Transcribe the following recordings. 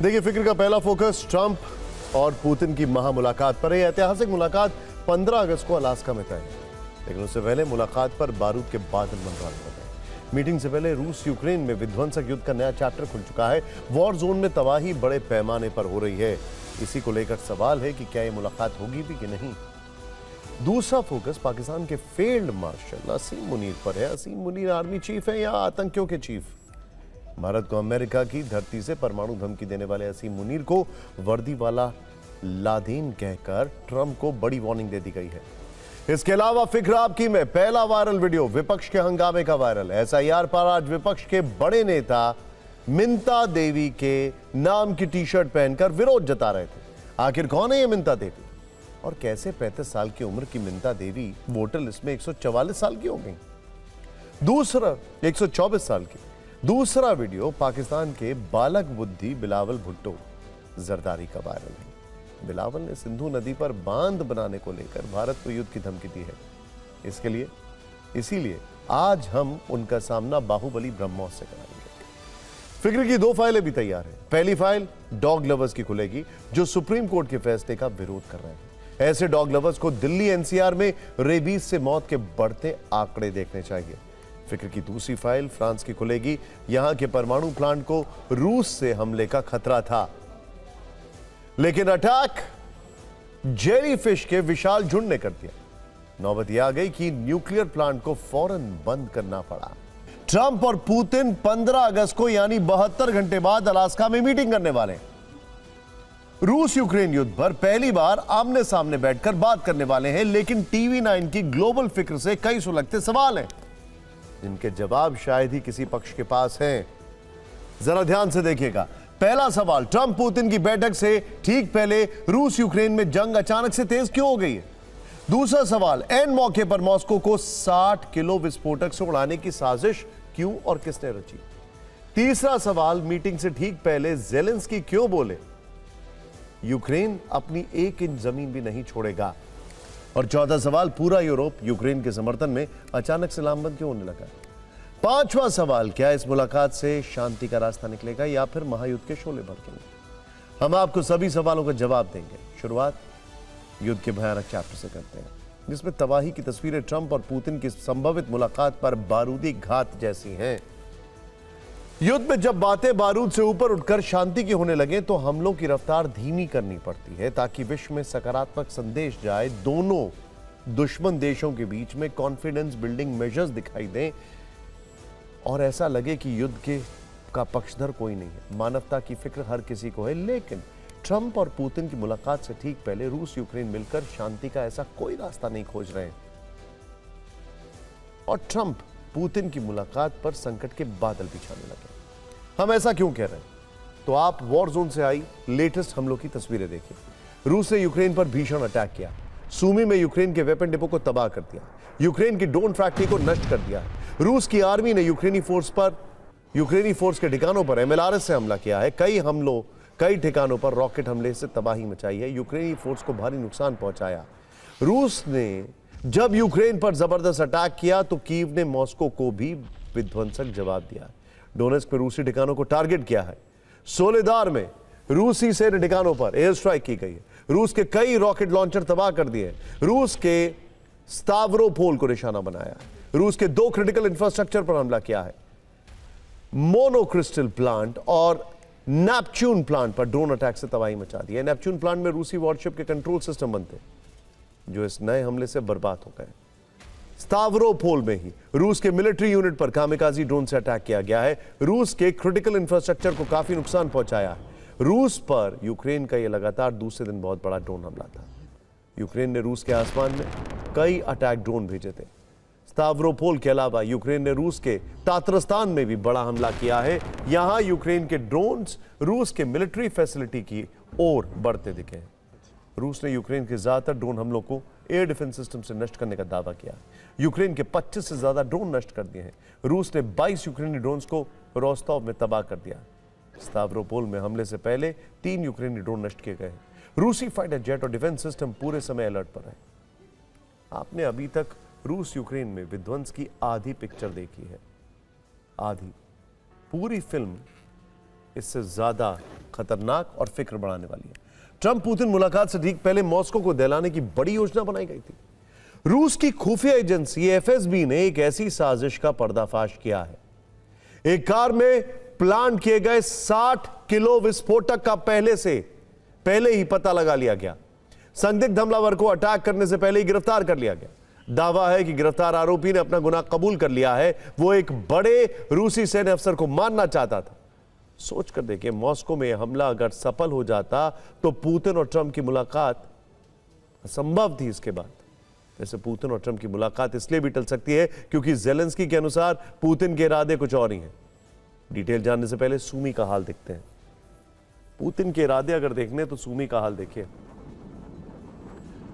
देखिए, फिक्र का पहला फोकस ट्रंप और पुतिन की महामुलाकात पर है। ऐतिहासिक मुलाकात 15 अगस्त को अलास्का में तय है, लेकिन उससे पहले मुलाकात पर बारूद के बादल मंडराने लगे। मीटिंग से पहले रूस यूक्रेन में विध्वंसक युद्ध का नया चैप्टर खुल चुका है। वॉर जोन में तबाही बड़े पैमाने पर हो रही है। इसी को लेकर सवाल है कि क्या यह मुलाकात होगी भी कि नहीं। दूसरा फोकस पाकिस्तान के फील्ड मार्शल असीम मुनीर पर है। असीम मुनीर आर्मी चीफ है या आतंकियों के चीफ? भारत को अमेरिका की धरती से परमाणु धमकी देने वाले असीम मुनीर को वर्दी वाला लादेन कहकर ट्रंप को बड़ी वार्निंग दे दी गई है। इसके अलावा फिक्र आपकी में पहला वायरल वीडियो विपक्ष के हंगामे का वायरल। एसआईआर पर आज विपक्ष के बड़े नेता मिंता देवी के नाम की टी शर्ट पहनकर विरोध जता रहे थे। आखिर कौन है ये मिंता देवी और कैसे 35 साल की उम्र की मिंता देवी वोटर लिस्ट में 144 साल की हो गई? दूसरा 124 साल की। दूसरा वीडियो पाकिस्तान के बालक बुद्धि बिलावल भुट्टो जरदारी का वायरल है। बिलावल ने सिंधु नदी पर बांध बनाने को लेकर भारत को युद्ध की धमकी दी है। इसीलिए आज हम उनका सामना बाहुबली ब्रह्मोस से कराएंगे। फिक्र की 2 फाइलें भी तैयार हैं। पहली फाइल डॉग लवर्स की खुलेगी जो सुप्रीम कोर्ट के फैसले का विरोध कर रहे हैं। ऐसे डॉग लवर्स को दिल्ली एनसीआर में रेबीज से मौत के बढ़ते आंकड़े देखने चाहिए। फिक्र की दूसरी फाइल फ्रांस की खुलेगी। यहां के परमाणु प्लांट को रूस से हमले का खतरा था, लेकिन अटैक जेलीफिश के विशाल झुंड ने कर दिया। नौबत यह आ गई कि न्यूक्लियर प्लांट को फौरन बंद करना पड़ा। ट्रंप और पुतिन 15 अगस्त को यानी 72 घंटे बाद अलास्का में मीटिंग करने वाले हैं। रूस यूक्रेन युद्ध पर पहली बार आमने सामने बैठकर बात करने वाले हैं, लेकिन टीवी 9 की ग्लोबल फिक्र से कई सुलगते सवाल हैं जिनके जवाब शायद ही किसी पक्ष के पास हैं। जरा ध्यान से देखिएगा। पहला सवाल, ट्रंप पुतिन की बैठक से ठीक पहले रूस यूक्रेन में जंग अचानक से तेज क्यों हो गई है? दूसरा सवाल, एन मौके पर मॉस्को को 60 किलो विस्फोटक से उड़ाने की साजिश क्यों और किसने रची? तीसरा सवाल, मीटिंग से ठीक पहले ज़ेलेंस्की क्यों बोले यूक्रेन अपनी 1 इंच जमीन भी नहीं छोड़ेगा? और चौथा सवाल, पूरा यूरोप यूक्रेन के समर्थन में अचानक से लामबंद क्यों होने लगा? पांचवा सवाल, क्या इस मुलाकात से शांति का रास्ता निकलेगा या फिर महायुद्ध के शोले भड़केंगे? हम आपको सभी सवालों का जवाब देंगे। शुरुआत युद्ध के भयानक चैप्टर से करते हैं, जिसमें तबाही की तस्वीरें ट्रंप और पुतिन की संभावित मुलाकात पर बारूदी घात जैसी हैं। युद्ध में जब बातें बारूद से ऊपर उठकर शांति की होने लगे तो हमलों की रफ्तार धीमी करनी पड़ती है ताकि विश्व में सकारात्मक संदेश जाए। दोनों दुश्मन देशों के बीच में कॉन्फिडेंस बिल्डिंग मेजर्स दिखाई दें और ऐसा लगे कि युद्ध का पक्षधर कोई नहीं है। मानवता की फिक्र हर किसी को है, लेकिन ट्रंप और पुतिन की मुलाकात से ठीक पहले रूस यूक्रेन मिलकर शांति का ऐसा कोई रास्ता नहीं खोज रहे हैं। और ट्रंप पुतिन की मुलाकात पर संकट के बादल बिछाने लगे। हम ऐसा क्यों कह रहे हैं? तो आप वॉर जोन से आई लेटेस्ट हमलों की तस्वीरें देखिए। रूस ने यूक्रेन पर भीषण अटैक किया। सूमी में यूक्रेन के वेपन डिपो को तबाह कर दिया। यूक्रेन की ड्रोन फैक्ट्री को नष्ट कर दिया। रूस की आर्मी ने यूक्रेनी फोर्स के ठिकानों पर एमएलआरएस से हमला किया है। कई ठिकानों पर रॉकेट हमले से तबाही मचाई है। यूक्रेनी फोर्स को भारी नुकसान पहुंचाया। रूस ने जब यूक्रेन पर जबरदस्त अटैक किया तो कीव ने मॉस्को को भी विध्वंसक जवाब दिया। डोनेस्क में रूसी ठिकानों को टारगेट किया है। सोलेदार में रूसी सैन्य ठिकानों पर एयर स्ट्राइक की गई है। रूस के कई रॉकेट लॉन्चर तबाह कर दिए। रूस के स्तावरोपोल को निशाना बनाया। रूस के 2 क्रिटिकल इंफ्रास्ट्रक्चर पर हमला किया है। मोनोक्रिस्टल प्लांट और नेपच्यून प्लांट पर ड्रोन अटैक से तबाही मचा दी है। नेपच्यून प्लांट में रूसी वॉरशिप के कंट्रोल सिस्टम बनते जो इस नए हमले से बर्बाद हो गए। स्तावरोपोल में ही रूस के मिलिट्री यूनिट पर कामिकाजी ड्रोन से अटैक किया गया है। रूस के क्रिटिकल इंफ्रास्ट्रक्चर को काफी नुकसान पहुंचाया। रूस पर यूक्रेन का यह लगातार दूसरे दिन बहुत बड़ा ड्रोन हमला था। यूक्रेन ने रूस के आसमान में कई अटैक ड्रोन भेजे थे। स्तावरोपोल के अलावा यूक्रेन ने रूस के तातरस्तान में भी बड़ा हमला किया है। यहां यूक्रेन के ड्रोन्स रूस के मिलिट्री फैसिलिटी की ओर बढ़ते दिखे हैं। रूस ने यूक्रेन के ज्यादातर ड्रोन हमलों को एयर डिफेंस सिस्टम से नष्ट करने का दावा किया। यूक्रेन के 25 से ज्यादा ड्रोन नष्ट कर दिए हैं। रूस ने 22 यूक्रेनी ड्रोन्स को रोस्तोव में तबाह कर दिया। स्तावरोपोल में हमले से पहले 3 यूक्रेनी ड्रोन नष्ट किए गए। रूसी फाइटर जेट और डिफेंस सिस्टम पूरे समय अलर्ट पर है। आपने अभी तक रूस यूक्रेन में विध्वंस की आधी पिक्चर देखी है। आधी। पूरी फिल्म इससे ज्यादा खतरनाक और फिक्र बढ़ाने वाली है। ट्रंप पुतिन मुलाकात से ठीक पहले मॉस्को को दहलाने की बड़ी योजना बनाई गई थी। रूस की खुफिया एजेंसी एफएसबी ने एक ऐसी साजिश का पर्दाफाश किया है। एक कार में प्लांट किए गए 60 किलो विस्फोटक का पहले ही पता लगा लिया गया। संदिग्ध हमलावर को अटैक करने से पहले ही गिरफ्तार कर लिया गया। दावा है कि गिरफ्तार आरोपी ने अपना गुनाह कबूल कर लिया है। वो एक बड़े रूसी सैन्य अफसर को मारना चाहता था। सोच कर देखिए, मॉस्को में हमला अगर सफल हो जाता तो पुतिन और ट्रंप की मुलाकात असंभव थी। इसके बाद वैसे पुतिन और ट्रंप की मुलाकात इसलिए भी टल सकती है क्योंकि ज़ेलेंस्की के अनुसार पुतिन के इरादे कुछ और ही हैं। डिटेल जानने से पहले सूमी का हाल देखते हैं। पुतिन के इरादे अगर देखने तो सूमी का हाल देखिए।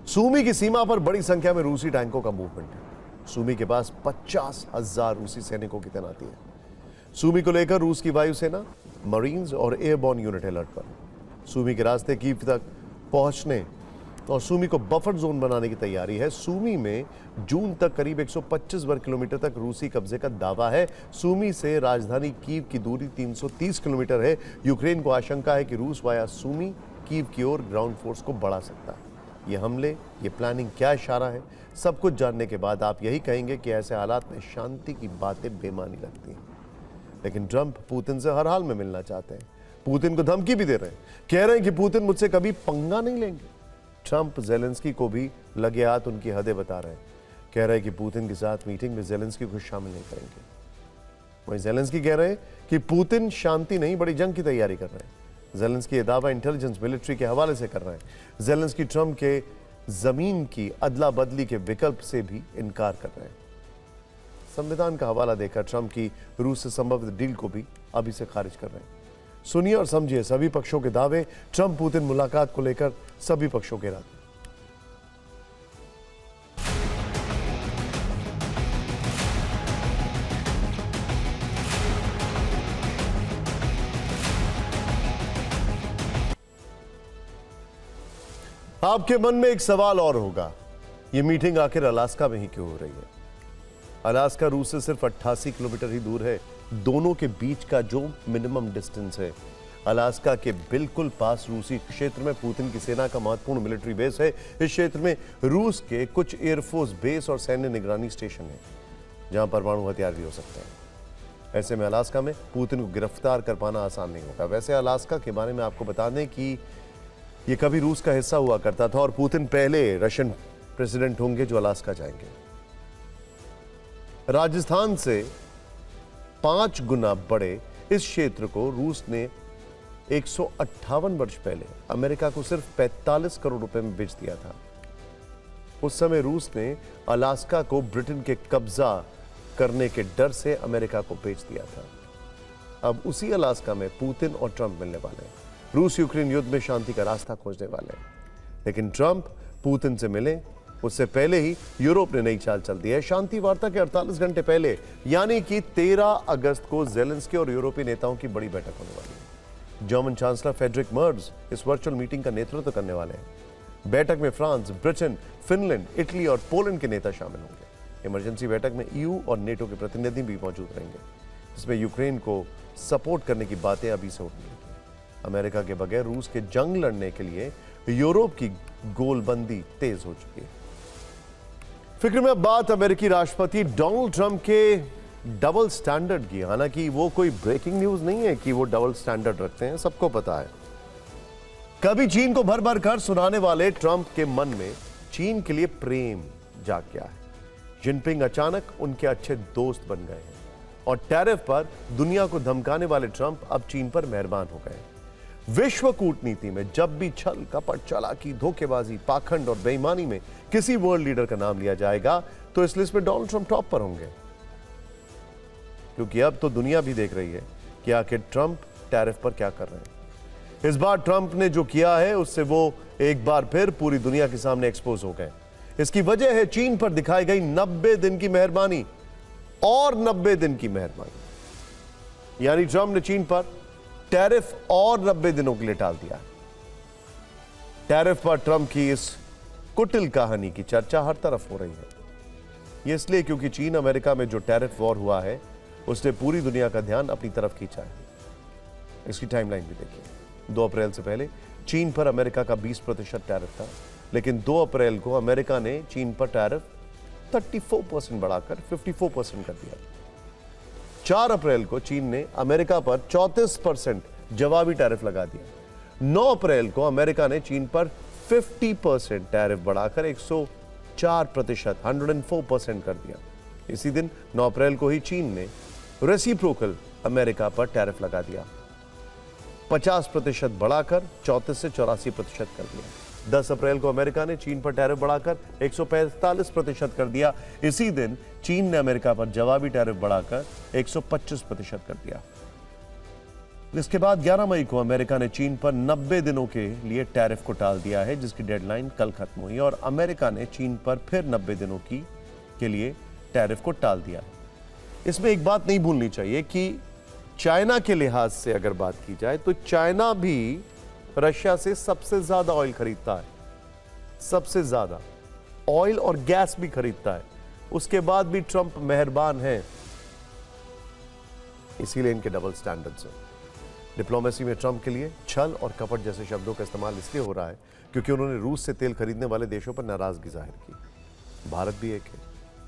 सूमी की सीमा पर बड़ी संख्या में रूसी टैंकों का मूवमेंट है। सूमी के पास 50,000 रूसी सैनिकों की तैनाती है। सूमी को लेकर रूस की वायुसेना, मरीन्स और एयरबॉर्न यूनिट अलर्ट पर। सूमी के रास्ते कीव तक पहुंचने और सूमी को बफर जोन बनाने की तैयारी है। सूमी में जून तक करीब 125 वर्ग किलोमीटर तक रूसी कब्जे का दावा है। सूमी से राजधानी कीव की दूरी 330 किलोमीटर है। यूक्रेन को आशंका है कि रूस वाया सूमी कीव की ओर ग्राउंड फोर्स को बढ़ा सकता है। ये हमले, ये प्लानिंग क्या इशारा है? सब कुछ जानने के बाद आप यही कहेंगे कि ऐसे हालात में शांति की बातें बेमानी लगती हैं। लेकिन ट्रंप पुतिन से हर हाल में मिलना चाहते हैं। पुतिन को धमकी भी दे रहे हैं, कह रहे हैं कि पुतिन मुझसे कभी पंगा नहीं लेंगे। ट्रंप ज़ेलेंस्की को भी लगे हाथ उनकी हदें बता रहे हैं। कह रहे हैं कि पुतिन के साथ मीटिंग में ज़ेलेंस्की को शामिल नहीं करेंगे। वहीं ज़ेलेंस्की कह रहे हैं कि पुतिन शांति नहीं, बड़ी जंग की तैयारी कर रहे हैं। ज़ेलेंस्की ये दावा इंटेलिजेंस मिलिट्री के हवाले से कर रहे हैं। ज़ेलेंस्की ट्रंप के जमीन की अदला बदली के विकल्प से भी इनकार कर रहे हैं। संविधान का हवाला देकर ट्रंप की रूस से संभवित डील को भी अभी से खारिज कर रहे हैं। सुनिए और समझिए सभी पक्षों के दावे, ट्रंप पुतिन मुलाकात को लेकर सभी पक्षों के इरादे। आपके मन में एक सवाल और होगा, यह मीटिंग आखिर अलास्का में ही क्यों हो रही है? अलास्का रूस से सिर्फ 88 किलोमीटर ही दूर है। दोनों के बीच का जो मिनिमम डिस्टेंस है, अलास्का के बिल्कुल पास रूसी क्षेत्र में पुतिन की सेना का महत्वपूर्ण मिलिट्री बेस है। इस क्षेत्र में रूस के कुछ एयरफोर्स बेस और सैन्य निगरानी स्टेशन है जहां परमाणु हथियार भी हो सकते हैं। ऐसे में अलास्का में पुतिन को गिरफ्तार कर पाना आसान नहीं होगा। वैसे अलास्का के बारे में आपको बता दें कि यह कभी रूस का हिस्सा हुआ करता था और पुतिन पहले रशियन प्रेसिडेंट होंगे जो अलास्का जाएंगे। राजस्थान से 5 गुना बड़े इस क्षेत्र को रूस ने 158 वर्ष पहले अमेरिका को सिर्फ 45 करोड़ रुपए में बेच दिया था। उस समय रूस ने अलास्का को ब्रिटेन के कब्जा करने के डर से अमेरिका को बेच दिया था। अब उसी अलास्का में पुतिन और ट्रंप मिलने वाले हैं। रूस यूक्रेन युद्ध में शांति का रास्ता खोजने वाले हैं। लेकिन ट्रंप पुतिन से मिले उससे पहले ही यूरोप ने नई चाल चल दी है। शांति वार्ता के 48 घंटे पहले यानी कि 13 अगस्त को ज़ेलेंस्की और यूरोपीय नेताओं की बड़ी बैठक होने वाली है। जर्मन चांसलर फ्रेडरिक मर्ज इस वर्चुअल मीटिंग का नेतृत्व करने वाले हैं। बैठक में फ्रांस, ब्रिटेन, फिनलैंड, इटली और पोलैंड के नेता शामिल होंगे। इमरजेंसी बैठक में ईयू और नेटो के प्रतिनिधि भी मौजूद रहेंगे, जिसमें यूक्रेन को सपोर्ट करने की बातें अभी से उठने लगी। अमेरिका के बगैर रूस के जंग लड़ने के लिए यूरोप की गोलबंदी तेज हो चुकी है। फिक्र में अब बात अमेरिकी राष्ट्रपति डोनाल्ड ट्रंप के डबल स्टैंडर्ड की। हालांकि वो कोई ब्रेकिंग न्यूज नहीं है कि वो डबल स्टैंडर्ड रखते हैं, सबको पता है। कभी चीन को भर भर कर सुनाने वाले ट्रंप के मन में चीन के लिए प्रेम जाग गया है। जिनपिंग अचानक उनके अच्छे दोस्त बन गए हैं और टैरिफ पर दुनिया को धमकाने वाले ट्रंप अब चीन पर मेहरबान हो गए। विश्व कूटनीति में जब भी छल, कपट, चालाकी, धोखेबाजी, पाखंड और बेईमानी में किसी वर्ल्ड लीडर का नाम लिया जाएगा तो इस लिस्ट में डोनाल्ड ट्रंप टॉप पर होंगे। क्योंकि अब तो दुनिया भी देख रही है कि आखिर ट्रंप टैरिफ पर क्या कर रहे हैं। इस बार ट्रंप ने जो किया है उससे वो एक बार फिर पूरी दुनिया के सामने एक्सपोज हो गए। इसकी वजह है चीन पर दिखाई गई 90 दिन की मेहरबानी और 90 दिन की मेहरबानी। यानी ट्रंप ने चीन पर टैरिफ और 90 दिनों के लिए टाल दिया। टैरिफ पर ट्रंप की इस कुटिल कहानी की चर्चा हर तरफ हो रही है। यह इसलिए क्योंकि चीन अमेरिका में जो टैरिफ वॉर हुआ है उसने पूरी दुनिया का ध्यान अपनी तरफ खींचा है। इसकी टाइमलाइन भी देखिए। 2 अप्रैल से पहले चीन पर अमेरिका का 20% टैरिफ था, लेकिन 2 अप्रैल को अमेरिका ने चीन पर टैरिफ 34% बढ़ाकर 54% कर दिया। 4 अप्रैल को चीन ने अमेरिका पर 34% जवाबी टैरिफ लगा दिया। 9 अप्रैल को अमेरिका ने चीन पर 50% टैरिफ बढ़ाकर 104% 104% कर दिया। इसी दिन 9 अप्रैल को ही चीन ने रेसिप्रोकल अमेरिका पर टैरिफ लगा दिया, 50% बढ़ाकर 34 से 84% कर दिया। 10 अप्रैल को अमेरिका ने चीन पर टैरिफ बढ़ाकर 145% कर दिया। इसी दिन चीन ने अमेरिका पर जवाबी टैरिफ बढ़ाकर 125% कर दिया। इसके बाद 11 मई को अमेरिका ने चीन पर 90 दिनों के लिए टैरिफ को टाल दिया है, जिसकी डेडलाइन कल खत्म हुई, और अमेरिका ने चीन पर फिर 90 दिनों के लिए टैरिफ को टाल दिया है। इसमें एक बात नहीं भूलनी चाहिए कि चाइना के लिहाज से अगर बात की जाए तो चाइना भी रशिया से सबसे ज्यादा ऑयल खरीदता है, सबसे ज्यादा ऑयल और गैस भी खरीदता है। उसके बाद भी ट्रंप मेहरबान है, इसीलिए इनके डबल स्टैंडर्ड्स हैं। डिप्लोमेसी में ट्रंप के लिए छल और कपट जैसे शब्दों का इस्तेमाल इसलिए हो रहा है क्योंकि उन्होंने रूस से तेल खरीदने वाले देशों पर नाराजगी जाहिर की। भारत भी एक है,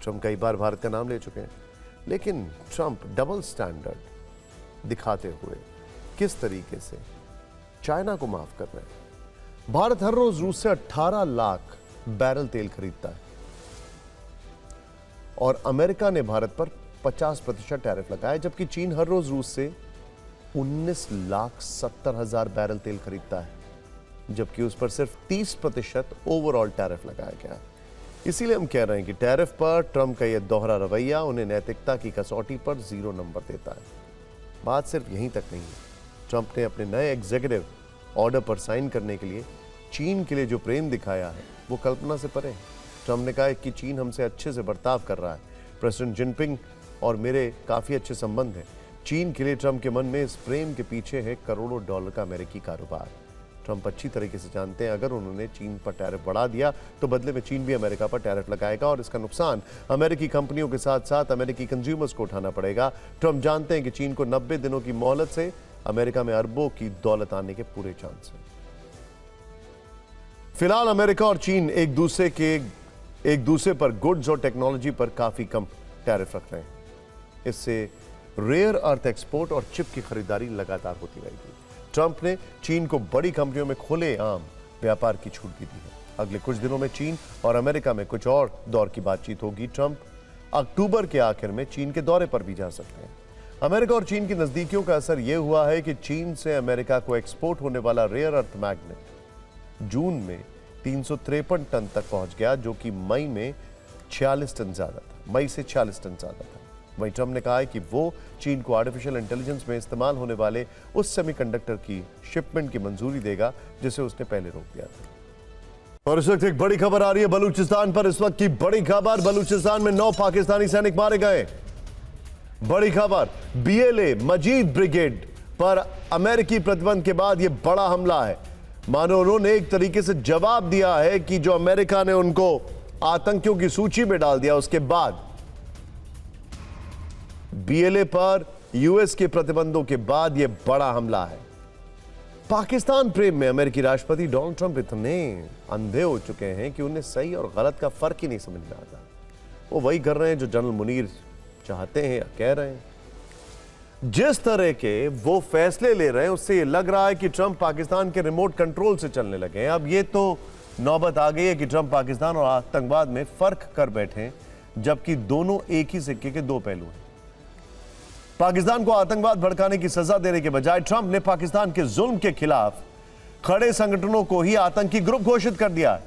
ट्रंप कई बार भारत का नाम ले चुके हैं, लेकिन ट्रंप डबल स्टैंडर्ड दिखाते हुए किस तरीके से चाइना को माफ कर रहे हैं। भारत हर रोज रूस से 18 लाख बैरल तेल खरीदता है और अमेरिका ने भारत पर 50% टैरिफ लगाया, जबकि चीन हर रोज रूस से 19,70,000 बैरल तेल खरीदता है, जबकि उस पर सिर्फ 30% ओवरऑल टैरिफ लगाया गया है। इसीलिए हम कह रहे हैं कि टैरिफ पर ट्रंप का यह दोहरा रवैया उन्हें नैतिकता की कसौटी पर 0 नंबर देता है। बात सिर्फ यहीं तक नहीं है, ट्रंप ने अपने नए एग्जीक्यूटिव ऑर्डर पर साइन करने के लिए चीन के लिए जो प्रेम दिखाया है वो कल्पना से परे है। ट्रंप ने कहा है कि चीन हमसे अच्छे से बर्ताव कर रहा है, प्रेसिडेंट जिनपिंग और मेरे काफ़ी अच्छे संबंध हैं। चीन के लिए ट्रंप के मन में इस प्रेम के पीछे है करोड़ों डॉलर का अमेरिकी कारोबार। ट्रंप अच्छी तरीके से जानते हैं अगर उन्होंने चीन पर टैरिफ बढ़ा दिया तो बदले में चीन भी अमेरिका पर टैरिफ लगाएगा और इसका नुकसान अमेरिकी कंपनियों के साथ साथ अमेरिकी कंज्यूमर्स को उठाना पड़ेगा। ट्रंप जानते हैं कि चीन को 90 दिनों की मोहलत से अमेरिका में अरबों की दौलत आने के पूरे चांस हैं। फिलहाल अमेरिका और चीन एक दूसरे पर गुड्स और टेक्नोलॉजी पर काफी कम टैरिफ रख रहे हैं। इससे रेयर अर्थ एक्सपोर्ट और चिप की खरीदारी लगातार होती रहेगी। ट्रंप ने चीन को बड़ी कंपनियों में खुलेआम व्यापार की छूट भी दी है। अगले कुछ दिनों में चीन और अमेरिका में कुछ और दौर की बातचीत होगी। ट्रंप अक्टूबर के आखिर में चीन के दौरे पर भी जा सकते हैं। अमेरिका और चीन की नजदीकियों का असर यह हुआ है कि चीन से अमेरिका को एक्सपोर्ट होने वाला रेयर अर्थ मैग्नेट जून में 353 टन तक पहुंच गया, जो कि मई में 46 टन ज्यादा था, मई से 46 टन ज्यादा था। वहीं ट्रंप ने कहा है कि वो चीन को आर्टिफिशियल इंटेलिजेंस में इस्तेमाल होने वाले उस सेमीकंडक्टर की शिपमेंट की मंजूरी देगा जिसे उसने पहले रोक दिया था। और इस वक्त एक बड़ी खबर आ रही है बलूचिस्तान पर। इस वक्त की बड़ी खबर, बलूचिस्तान में 9 पाकिस्तानी सैनिक मारे गए। बड़ी खबर, बीएलए मजीद ब्रिगेड पर अमेरिकी प्रतिबंध के बाद यह बड़ा हमला है। मानो उन्होंने एक तरीके से जवाब दिया है कि जो अमेरिका ने उनको आतंकियों की सूची में डाल दिया, उसके बाद बीएलए पर यूएस के प्रतिबंधों के बाद यह बड़ा हमला है। पाकिस्तान प्रेम में अमेरिकी राष्ट्रपति डोनाल्ड ट्रंप इतने अंधे हो चुके हैं कि उन्हें सही और गलत का फर्क ही नहीं समझ में आता। वो वही कर रहे हैं जो जनरल मुनीर चाहते हैं या कह रहे हैं। जिस तरह के वो फैसले ले रहे हैं उससे ये लग रहा है कि ट्रंप पाकिस्तान के रिमोट कंट्रोल से चलने लगे हैं। अब ये तो नौबत आ गई है कि ट्रंप पाकिस्तान और आतंकवाद में फर्क कर बैठे, जबकि दोनों एक ही सिक्के के दो पहलू हैं। पाकिस्तान को आतंकवाद भड़काने की सजा देने के बजाय ट्रंप ने पाकिस्तान के जुल्म के खिलाफ खड़े संगठनों को ही आतंकी ग्रुप घोषित कर दिया है।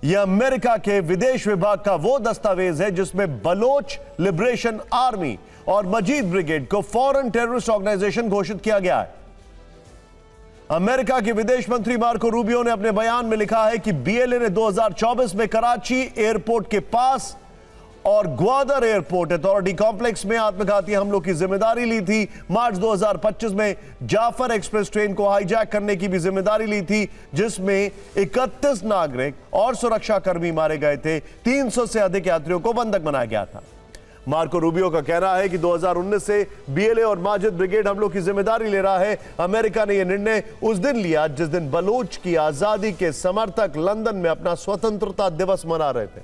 यह अमेरिका के विदेश विभाग का वो दस्तावेज है जिसमें बलोच लिबरेशन आर्मी और मजीद ब्रिगेड को फॉरेन टेररिस्ट ऑर्गेनाइजेशन घोषित किया गया है। अमेरिका के विदेश मंत्री मार्को रूबियो ने अपने बयान में लिखा है कि बीएलए ने 2024 में कराची एयरपोर्ट के पास और ग्वादर एयरपोर्ट अथॉरिटी कॉम्प्लेक्स में आत्मघाती हमलों की जिम्मेदारी ली थी। मार्च 2025 में जाफर एक्सप्रेस ट्रेन को हाईजैक करने की भी जिम्मेदारी ली थी, जिसमें 31 नागरिक और सुरक्षा कर्मी मारे गए थे। 300 से अधिक यात्रियों को बंधक बनाया गया था। मार्को रूबियो का कहना है कि 2019 से बीएलए और माजिद ब्रिगेड हमलों की जिम्मेदारी ले रहा है। अमेरिका ने यह निर्णय उस दिन लिया जिस दिन बलूच की आजादी के समर्थक लंदन में अपना स्वतंत्रता दिवस मना रहे थे।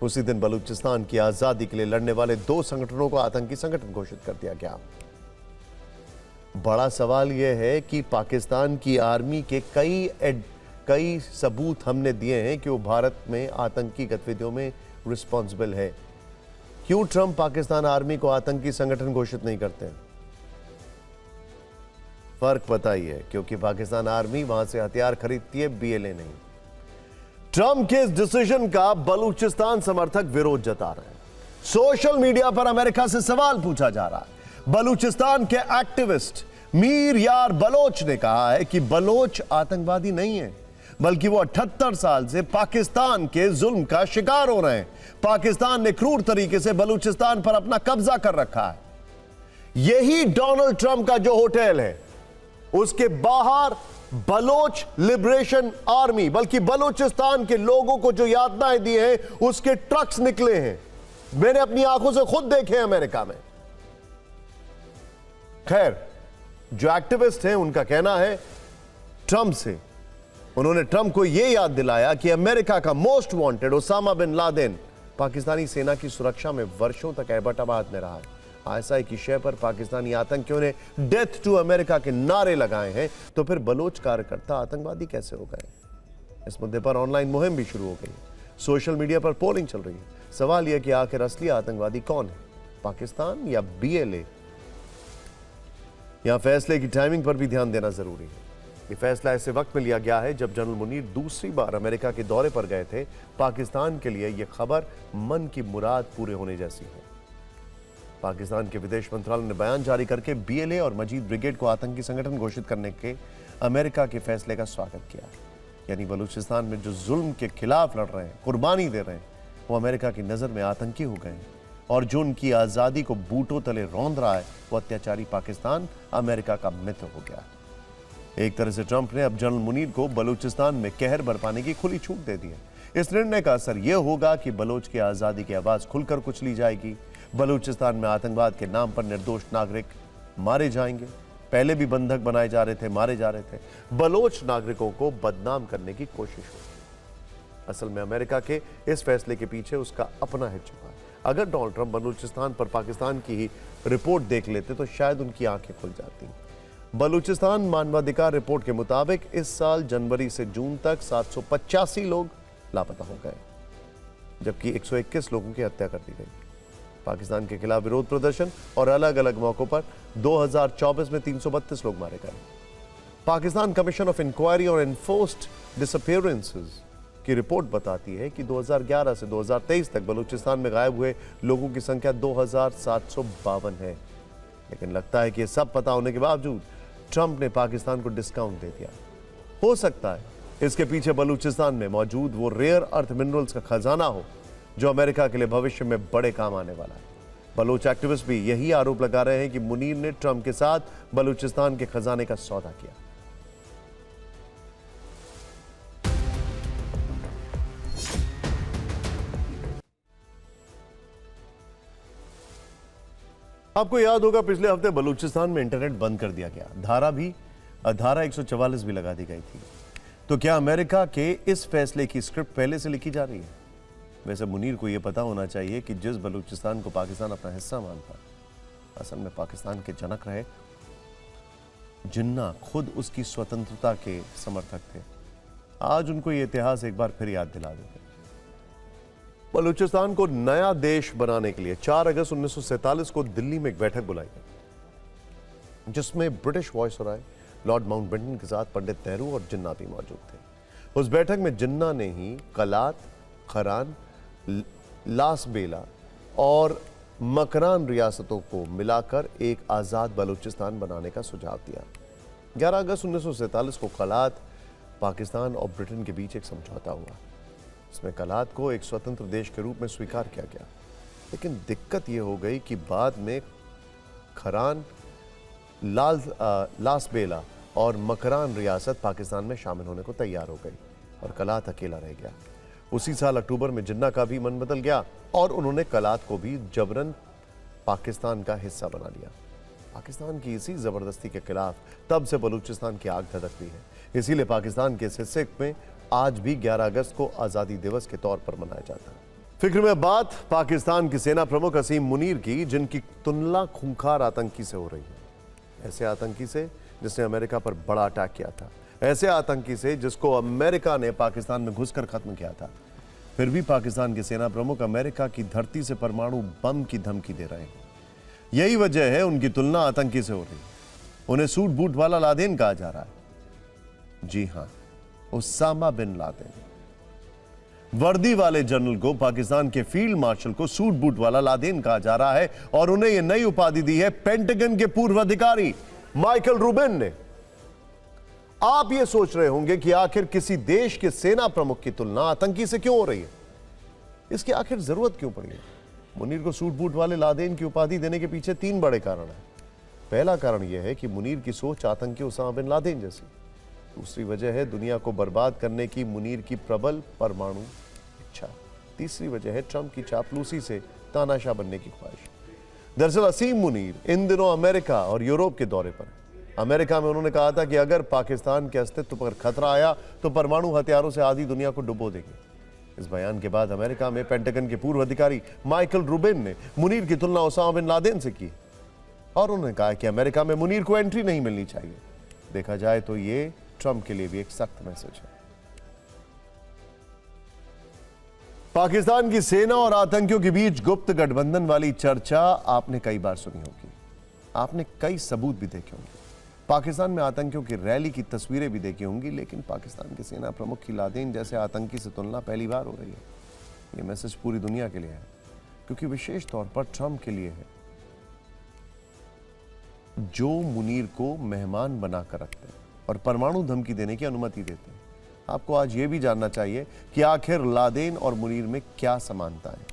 उसी दिन बलूचिस्तान की आजादी के लिए लड़ने वाले 2 संगठनों को आतंकी संगठन घोषित कर दिया गया। बड़ा सवाल यह है कि पाकिस्तान की आर्मी के कई सबूत हमने दिए हैं कि वो भारत में आतंकी गतिविधियों में रिस्पॉन्सिबल है। क्यों ट्रंप पाकिस्तान आर्मी को आतंकी संगठन घोषित नहीं करते? फर्क पता ही है, क्योंकि पाकिस्तान आर्मी वहां से हथियार खरीदती है, बीएलए नहीं। ट्रंप के इस डिसीजन का बलूचिस्तान समर्थक विरोध जता रहे हैं। सोशल मीडिया पर अमेरिका से सवाल पूछा जा रहा है। बलूचिस्तान के एक्टिविस्ट मीर यार बलोच ने कहा है कि बलोच आतंकवादी नहीं है, बल्कि वो 78 साल से पाकिस्तान के जुल्म का शिकार हो रहे हैं। पाकिस्तान ने क्रूर तरीके से बलूचिस्तान पर अपना कब्जा कर रखा है। यही डोनाल्ड ट्रंप का जो होटल है, उसके बाहर बलोच लिबरेशन आर्मी, बल्कि बलूचिस्तान के लोगों को जो यातनाएं दी हैं, उसके ट्रक्स निकले हैं। मैंने अपनी आंखों से खुद देखे अमेरिका में। खैर, जो एक्टिविस्ट हैं उनका कहना है ट्रंप से, उन्होंने ट्रंप को यह याद दिलाया कि अमेरिका का most wanted Osama bin Laden Pakistani सेना की सुरक्षा में वर्षों तक एबटाबाद में रहा है। आईएसआई की शय पर पाकिस्तानी आतंकियों ने डेथ टू अमेरिका के नारे लगाए हैं, तो फिर बलोच कार्यकर्ता आतंकवादी कैसे हो गए? इस मुद्दे पर ऑनलाइन मुहिम भी शुरू हो गई। सोशल मीडिया पर पोलिंग चल रही है। सवाल यह कि आखिर असली आतंकवादी कौन है, पाकिस्तान या बीएलए? यहां फैसले की टाइमिंग पर भी ध्यान देना जरूरी है। यह फैसला ऐसे वक्त में लिया गया है जब जनरल मुनीर दूसरी बार अमेरिका के दौरे पर गए थे। पाकिस्तान के लिए यह खबर मन की मुराद पूरे होने जैसी है। पाकिस्तान के विदेश मंत्रालय ने बयान जारी करके बीएलए और मजीद ब्रिगेड को आतंकी संगठन घोषित करने के अमेरिका के फैसले का स्वागत किया। यानी बलूचिस्तान में जो जुल्म के खिलाफ लड़ रहे हैं, कुर्बानी दे रहे हैं, वो अमेरिका की नजर में आतंकी हो गए हैं, और जो उनकी आजादी को बूटों तले रौंद रहा है, वो अत्याचारी पाकिस्तान अमेरिका का मित्र हो गया। एक तरह से ट्रंप ने अब जनरल मुनीर को बलूचिस्तान में कहर बरपाने की खुली छूट दे दी है। इस निर्णय का असर यह होगा कि बलोच की आजादी की आवाज खुलकर कुचली जाएगी। बलूचिस्तान में आतंकवाद के नाम पर निर्दोष नागरिक मारे जाएंगे। पहले भी बंधक बनाए जा रहे थे, मारे जा रहे थे। बलोच नागरिकों को बदनाम करने की कोशिश हुई। असल में अमेरिका के इस फैसले के पीछे उसका अपना हित छुपा है। अगर डोनाल्ड ट्रंप बलूचिस्तान पर पाकिस्तान की ही रिपोर्ट देख लेते तो शायद उनकी आंखें खुल जाती। बलूचिस्तान मानवाधिकार रिपोर्ट के मुताबिक इस साल जनवरी से जून तक 785 लोग लापता हो गए, जबकि 121 लोगों की हत्या कर दी गई। पाकिस्तान के खिलाफ विरोध प्रदर्शन और अलग अलग मौकों पर 2024 में 332 लोग मारे गए। पाकिस्तान कमीशन ऑफ इंक्वायरी और एनफोर्स्ड डिसअपीयरेंसेस की रिपोर्ट बताती है कि 2011 से 2023 तक बलूचिस्तान में गायब हुए लोगों की संख्या 2752 है। लेकिन लगता है कि ये सब पता होने के बावजूद ट्रंप ने पाकिस्तान को डिस्काउंट दे दिया। हो सकता है इसके पीछे बलूचिस्तान में मौजूद वो रेयर अर्थ मिनरल्स का खजाना हो जो अमेरिका के लिए भविष्य में बड़े काम आने वाला है। बलूच एक्टिविस्ट भी यही आरोप लगा रहे हैं कि मुनीर ने ट्रंप के साथ बलूचिस्तान के खजाने का सौदा किया। आपको याद होगा पिछले हफ्ते बलूचिस्तान में इंटरनेट बंद कर दिया गया। धारा 144 भी लगा दी गई थी। तो क्या अमेरिका के इस फैसले की स्क्रिप्ट पहले से लिखी जा रही है? वैसे मुनीर को यह पता होना चाहिए कि जिस बलूचिस्तान को पाकिस्तान अपना हिस्सा मानता, असल में पाकिस्तान के जनक रहे। जिन्ना खुद उसकी स्वतंत्रता के समर्थक थे। आज उनको यह इतिहास एक बार फिर याद दिला देते। बलूचिस्तान को नया देश बनाने के लिए 4 अगस्त 1947 को दिल्ली में एक बैठक बुलाई गई, जिसमें ब्रिटिश वायसराय लॉर्ड माउंटबेटन के साथ पंडित नेहरू और जिन्ना भी मौजूद थे। उस बैठक में जिन्ना ने ही कलात, खरान, लासबेला और मकरान रियासतों को मिलाकर एक आज़ाद बलूचिस्तान बनाने का सुझाव दिया। 11 अगस्त 1947 को कलात, पाकिस्तान और ब्रिटेन के बीच एक समझौता हुआ। इसमें कलात को एक स्वतंत्र देश के रूप में स्वीकार किया गया। लेकिन दिक्कत यह हो गई कि बाद में खरान, लासबेला और मकरान रियासत पाकिस्तान में शामिल होने को तैयार हो गई और कलात अकेला रह गया। उसी साल अक्टूबर में जिन्ना का भी मन बदल गया और उन्होंने कलात को भी जबरन पाकिस्तान का हिस्सा बना लिया। पाकिस्तान की इसी जबरदस्ती के खिलाफ तब से बलूचिस्तान की आग धधक रही है। इसीलिए पाकिस्तान के इस हिस्से में आज भी 11 अगस्त को आजादी दिवस के तौर पर मनाया जाता है। फिक्र में बात पाकिस्तान की सेना प्रमुख असीम मुनीर की, जिनकी तुलना खूंखार आतंकी से हो रही है। ऐसे आतंकी से जिसने अमेरिका पर बड़ा अटैक किया था, ऐसे आतंकी से जिसको अमेरिका ने पाकिस्तान में घुसकर खत्म किया था। फिर भी पाकिस्तान के सेना प्रमुख अमेरिका की धरती से परमाणु बम की धमकी दे रहे हैं। यही वजह है उनकी तुलना आतंकी से हो रही है। उन्हें सूट बूट वाला लादेन कहा जा रहा है। जी हां, उसामा बिन लादेन। वर्दी वाले जनरल को, पाकिस्तान के फील्ड मार्शल को सूट बूट वाला लादेन कहा जा रहा है और उन्हें यह नई उपाधि दी है पेंटागन के पूर्व अधिकारी माइकल रूबिन ने। आप यह सोच रहे होंगे कि आखिर किसी देश के सेना प्रमुख की तुलना आतंकी से क्यों हो रही है, इसकी आखिर जरूरत क्यों पड़ी है। मुनीर को सूट बूट वाले लादेन की उपाधि देने के पीछे 3 बड़े कारण हैं। पहला कारण यह है कि मुनीर की सोच आतंकी उसामा बिन लादेन जैसी। दूसरी वजह है दुनिया को बर्बाद करने की मुनीर की प्रबल परमाणु इच्छा। तीसरी वजह है ट्रंप की चापलूसी से तानाशाह बनने की ख्वाहिश। दरअसल असीम मुनीर इन दिनों अमेरिका और यूरोप के दौरे पर है। अमेरिका में उन्होंने कहा था कि अगर पाकिस्तान के अस्तित्व पर खतरा आया तो परमाणु हथियारों से आधी दुनिया को डुबो देंगे। इस बयान के बाद अमेरिका में पेंटागन के पूर्व अधिकारी माइकल रूबिन ने मुनीर की तुलना उसामा बिन लादेन से की और उन्होंने कहा कि अमेरिका में मुनीर को एंट्री नहीं मिलनी चाहिए। देखा जाए तो ये ट्रंप के लिए भी एक सख्त मैसेज है। पाकिस्तान की सेना और आतंकियों के बीच गुप्त गठबंधन वाली चर्चा आपने कई बार सुनी होगी। आपने कई सबूत भी देखे होंगे। पाकिस्तान में आतंकियों की रैली की तस्वीरें भी देखी होंगी, लेकिन पाकिस्तान के सेना प्रमुख की लादेन जैसे आतंकी से तुलना पहली बार हो रही है। यह मैसेज पूरी दुनिया के लिए है, क्योंकि विशेष तौर पर ट्रंप के लिए है, जो मुनीर को मेहमान बनाकर रखते हैं और परमाणु धमकी देने की अनुमति देते हैं। आपको आज यह भी जानना चाहिए कि आखिर लादेन और मुनीर में क्या समानता है।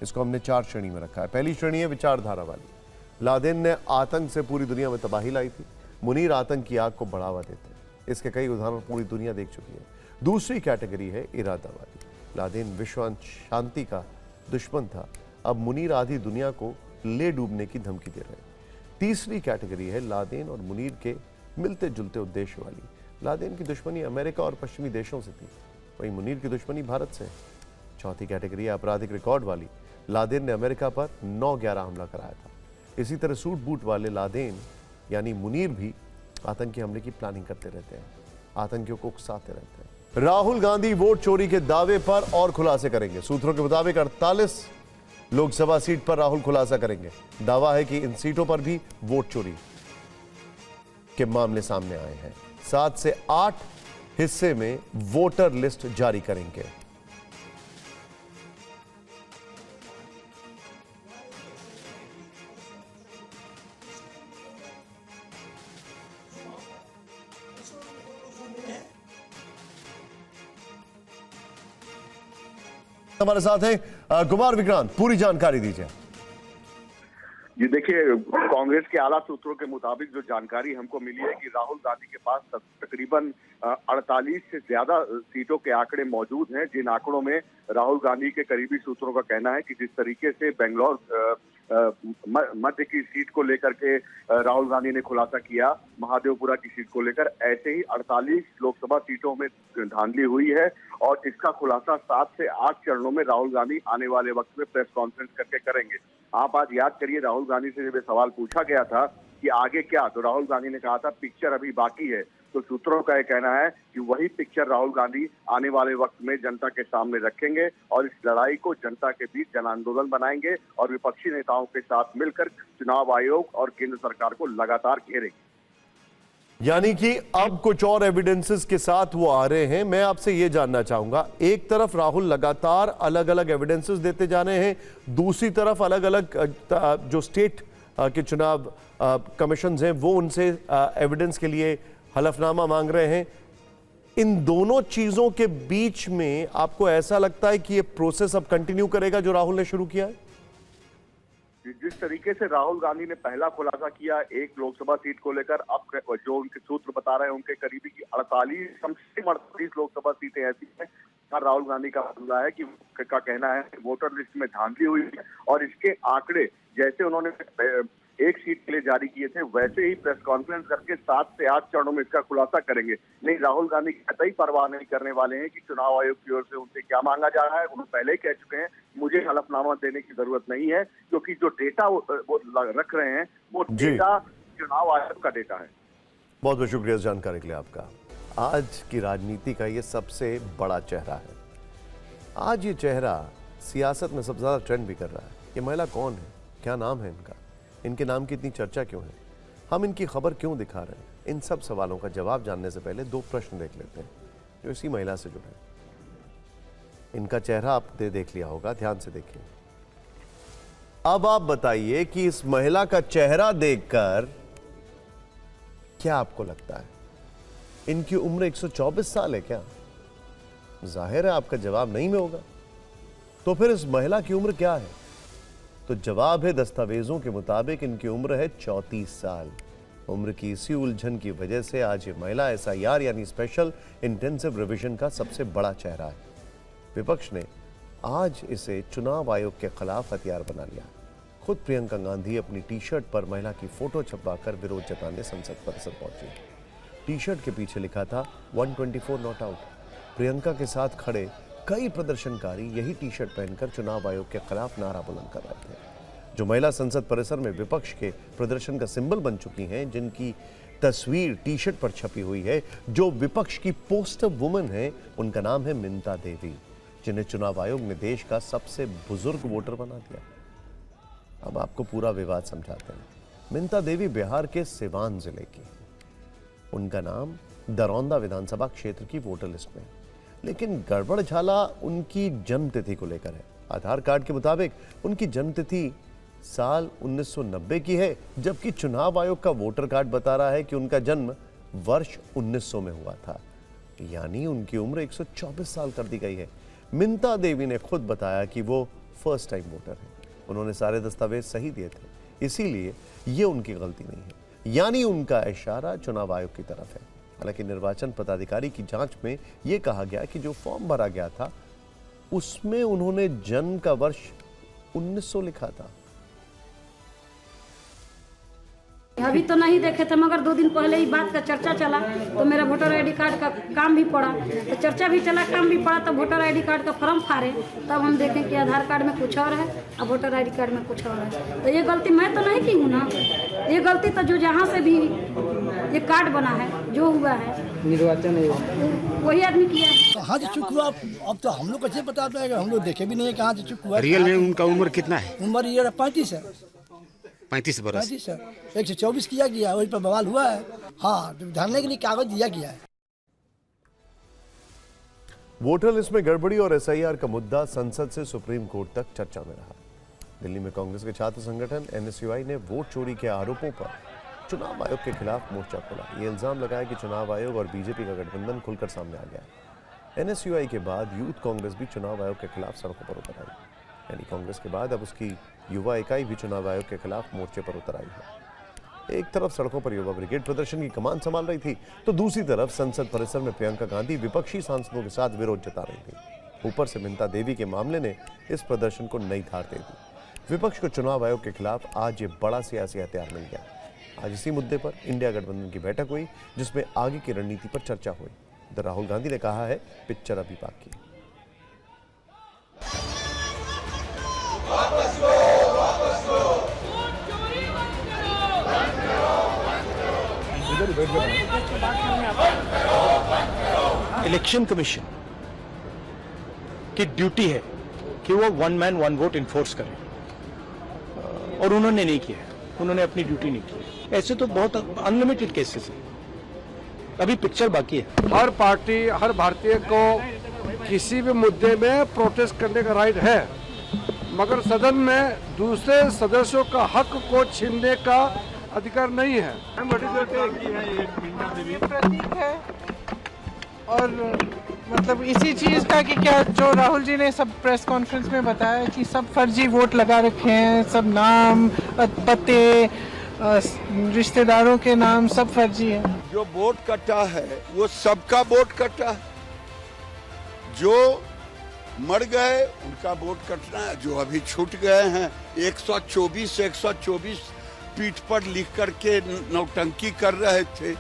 इसको हमने 4 श्रेणी में रखा है। पहली श्रेणी है विचारधारा वाली। लादेन ने आतंक से पूरी दुनिया में तबाही लाई थी। मुनीर आतंक की आग को बढ़ावा देते हैं। इसके कई उदाहरण पूरी दुनिया देख चुकी है। दूसरी कैटेगरी है इरादा वाली। लादेन विश्व शांति का दुश्मन था, अब मुनीर आधी दुनिया को ले डूबने की धमकी दे रहे हैं। तीसरी कैटेगरी है लादेन और मुनीर के मिलते जुलते उद्देश्य वाली। लादेन की दुश्मनी अमेरिका और पश्चिमी देशों से थी, वहीं मुनीर की दुश्मनी भारत से है। चौथी कैटेगरी है आपराधिक रिकॉर्ड वाली। लादेन ने अमेरिका पर 9/11 हमला कराया था। इसी तरह सूट बूट वाले लादेन यानी मुनीर भी आतंकी हमले की प्लानिंग करते रहते हैं, आतंकियों को उकसाते रहते हैं। राहुल गांधी वोट चोरी के दावे पर और खुलासे करेंगे। सूत्रों के मुताबिक 48 लोकसभा सीट पर राहुल खुलासा करेंगे। दावा है कि इन सीटों पर भी वोट चोरी के मामले सामने आए हैं। 7 से 8 हिस्से में वोटर लिस्ट जारी करेंगे। हमारे साथ हैं कुमार विक्रांत, पूरी जानकारी दीजिए। जी देखिए, कांग्रेस के आला सूत्रों के मुताबिक जो जानकारी हमको मिली है कि राहुल गांधी के पास तकरीबन 48 से ज्यादा सीटों के आंकड़े मौजूद हैं, जिन आंकड़ों में राहुल गांधी के करीबी सूत्रों का कहना है कि जिस तरीके से बेंगलोर मध्य की सीट को लेकर के राहुल गांधी ने खुलासा किया, महादेवपुरा की सीट को लेकर, ऐसे ही 48 लोकसभा सीटों में धांधली हुई है और इसका खुलासा 7 से 8 चरणों में राहुल गांधी आने वाले वक्त में प्रेस कॉन्फ्रेंस करके करेंगे। आप आज याद करिए, राहुल गांधी से जब ये सवाल पूछा गया था कि आगे क्या, तो राहुल गांधी ने कहा था पिक्चर अभी बाकी है। तो सूत्रों का यह कहना है कि वही पिक्चर राहुल गांधी आने वाले वक्त में जनता के सामने रखेंगे और इस लड़ाई को जनता के बीच जन आंदोलन बनाएंगे और विपक्षी नेताओं के साथ मिलकर चुनाव आयोग और केंद्र सरकार को लगातार घेरेंगे। यानी कि अब कुछ और एविडेंसेस के साथ वो आ रहे हैं। मैं आपसे ये जानना चाहूंगा, एक तरफ राहुल लगातार अलग अलग एविडेंसेस देते जा रहे हैं, दूसरी तरफ अलग अलग जो स्टेट के चुनाव कमीशन हैं वो उनसे एविडेंस के लिए हलफनामा मांग रहे हैं। इन दोनों चीजों के बीच में आपको ऐसा लगता है कि ये प्रोसेस अब कंटिन्यू करेगा जो राहुल ने शुरू किया है? जिस तरीके से राहुल गांधी ने पहला खुलासा किया एक लोकसभा सीट को लेकर, अब जो उनके सूत्र बता रहे हैं उनके करीबी की 48 लोकसभा सीटें ऐसी हैं राहुल गांधी का मामला है कि का कहना है कि वोटर लिस्ट में धांधली हुई है और इसके आंकड़े जैसे उन्होंने एक सीट के लिए जारी किए थे वैसे ही प्रेस कॉन्फ्रेंस करके 7 से 8 चरणों में इसका खुलासा करेंगे। नहीं, राहुल गांधी कतई परवाह नहीं करने वाले हैं कि चुनाव आयोग की ओर से उनसे क्या मांगा जा रहा है। उन्होंने पहले ही कह चुके हैं मुझे हलफनामा देने की जरूरत नहीं है, क्योंकि जो डेटा वो रख रहे हैं वो डेटा चुनाव आयोग का डेटा है। बहुत बहुत शुक्रिया इस जानकारी के लिए आपका। आज की राजनीति का ये सबसे बड़ा चेहरा है। आज ये चेहरा सियासत में सबसे ज्यादा ट्रेंड भी कर रहा है। ये महिला कौन है, क्या नाम है इनका, इनके नाम की इतनी चर्चा क्यों है, हम इनकी खबर क्यों दिखा रहे हैं, इन सब सवालों का जवाब जानने से पहले 2 प्रश्न देख लेते हैं जो इसी महिला से जुड़े हैं। इनका चेहरा आपने देख लिया होगा, ध्यान से देखिए। अब आप बताइए कि इस महिला का चेहरा देखकर क्या आपको लगता है? इनकी उम्र 124 साल है क्या? जाहिर है आपका जवाब नहीं में होगा। तो फिर इस महिला की उम्र क्या है? तो जवाब है दस्तावेजों के मुताबिक इनकी उम्र है 34 साल। उम्र की इसी उलझन की वजह से आज ये महिला SIR यानी स्पेशल इंटेंसिव रिवीजन का सबसे बड़ा चेहरा है। विपक्ष ने आज इसे चुनाव आयोग के खिलाफ हथियार बना लिया। खुद प्रियंका गांधी अपनी टी-शर्ट पर महिला की फोटो छपवाकर विरोध जताने संसद परिसर पहुंची। टी-शर्ट के पीछे लिखा था 124 नॉट आउट। प्रियंका के साथ खड़े कई प्रदर्शनकारी यही टी-शर्ट पहनकर चुनाव आयोग के खिलाफ नारा बुलंद कर रहे थे। जो महिला संसद परिसर में विपक्ष के प्रदर्शन का सिंबल बन चुकी हैं, जिनकी तस्वीर टी-शर्ट पर छपी हुई है, जो विपक्ष की पोस्टर वुमन है, उनका नाम है मिंता देवी, जिन्हें चुनाव आयोग ने देश का सबसे बुजुर्ग वोटर बना दिया। अब आपको पूरा विवाद समझाते हैं। मिंता देवी बिहार के सिवान जिले की, उनका नाम दरौंदा विधानसभा क्षेत्र की वोटर लिस्ट में, लेकिन गड़बड़ झाला उनकी जन्मतिथि को लेकर है। आधार कार्ड के मुताबिक उनकी जन्मतिथि साल 1990 की है, जबकि चुनाव आयोग का वोटर कार्ड बता रहा है कि उनका जन्म वर्ष 1900 में हुआ था। यानी उनकी उम्र 124 साल कर दी गई है। मिंता देवी ने खुद बताया कि वो फर्स्ट टाइम वोटर है। उन्होंने सारे दस्तावेज सही दिए थे, इसीलिए ये उनकी गलती नहीं है। यानी उनका इशारा चुनाव आयोग की तरफ है। हालांकि निर्वाचन पदाधिकारी की जांच में यह कहा गया कि जो फॉर्म भरा गया था उसमें उन्होंने जन्म का वर्ष 1900 लिखा था। अभी तो नहीं देखे थे, मगर 2 दिन पहले ही बात का चर्चा चला तो मेरा वोटर आईडी कार्ड का काम भी पड़ा, तो चर्चा भी चला, काम भी पड़ा, तो वोटर आईडी कार्ड का फॉर्म फाड़े, तब हम देखें कि आधार कार्ड में कुछ और है और वोटर आईडी कार्ड में कुछ और है। तो ये गलती मैं तो नहीं की हूँ ना, ये गलती तो जो जहाँ से भी ये कार्ड बना है, जो हुआ है निर्वाचन वही आदमी किया है। कहाँ से चुक हुआ अब तो हम लोग कैसे बता पाएंगे, हम लोग देखे भी नहीं है कहाँ से चुक हुआ। रियल में उनका उम्र कितना है? उम्र ये 35 है। 35 बरस। 35 है। 124 किया गया, वही पर बवाल हुआ है। हाँ, धरने के लिए कागज दिया गया है। वोटर लिस्ट में गड़बड़ी और SIR का मुद्दा संसद से सुप्रीम कोर्ट तक चर्चा में रहा। दिल्ली में कांग्रेस के छात्र संगठन NSUI ने वोट चोरी के आरोपों पर चुनाव आयोग के खिलाफ मोर्चा खोला। ये इल्जाम लगाया कि चुनाव आयोग और बीजेपी का गठबंधन खुलकर सामने आ गया। NSUI के बाद यूथ कांग्रेस भी चुनाव आयोग के खिलाफ सड़कों पर उतर आई। यानी कांग्रेस के बाद अब उसकी युवा इकाई भी चुनाव आयोग के खिलाफ मोर्चे पर उतर आई है। एक तरफ सड़कों पर युवा ब्रिगेड प्रदर्शन की कमान संभाल रही थी, तो दूसरी तरफ संसद परिसर में प्रियंका गांधी विपक्षी सांसदों के साथ विरोध जता रही थी। ऊपर से मिंता देवी के मामले ने इस प्रदर्शन को नई धार दे दी। विपक्ष को चुनाव आयोग के खिलाफ आज ये बड़ा सियासी हथियार मिल गया। आज इसी मुद्दे पर इंडिया गठबंधन की बैठक हुई, जिसमें आगे की रणनीति पर चर्चा हुई। इधर राहुल गांधी ने कहा है पिक्चर अभी बाकी। इलेक्शन कमीशन की ड्यूटी है कि वो 1 मैन 1 वोट इन्फोर्स करे, और उन्होंने नहीं किया, उन्होंने अपनी ड्यूटी नहीं की। ऐसे तो बहुत अनलिमिटेड केसेस हैं, अभी पिक्चर बाकी है। हर पार्टी, हर भारतीय को किसी भी मुद्दे में प्रोटेस्ट करने का राइट है, मगर सदन में दूसरे सदस्यों का हक को छीनने का अधिकार नहीं है। ये प्रतीक है और मतलब इसी चीज का कि क्या जो राहुल जी ने सब प्रेस कॉन्फ्रेंस में बताया कि सब फर्जी वोट लगा रखे हैं, सब नाम, पते, रिश्तेदारों के नाम सब फर्जी है। जो वोट कटा है वो सबका वोट कटा है। जो मर गए उनका वोट कटना है, जो अभी छूट गए हैं 124 पीठ पर लिख करके नौटंकी कर रहे थे,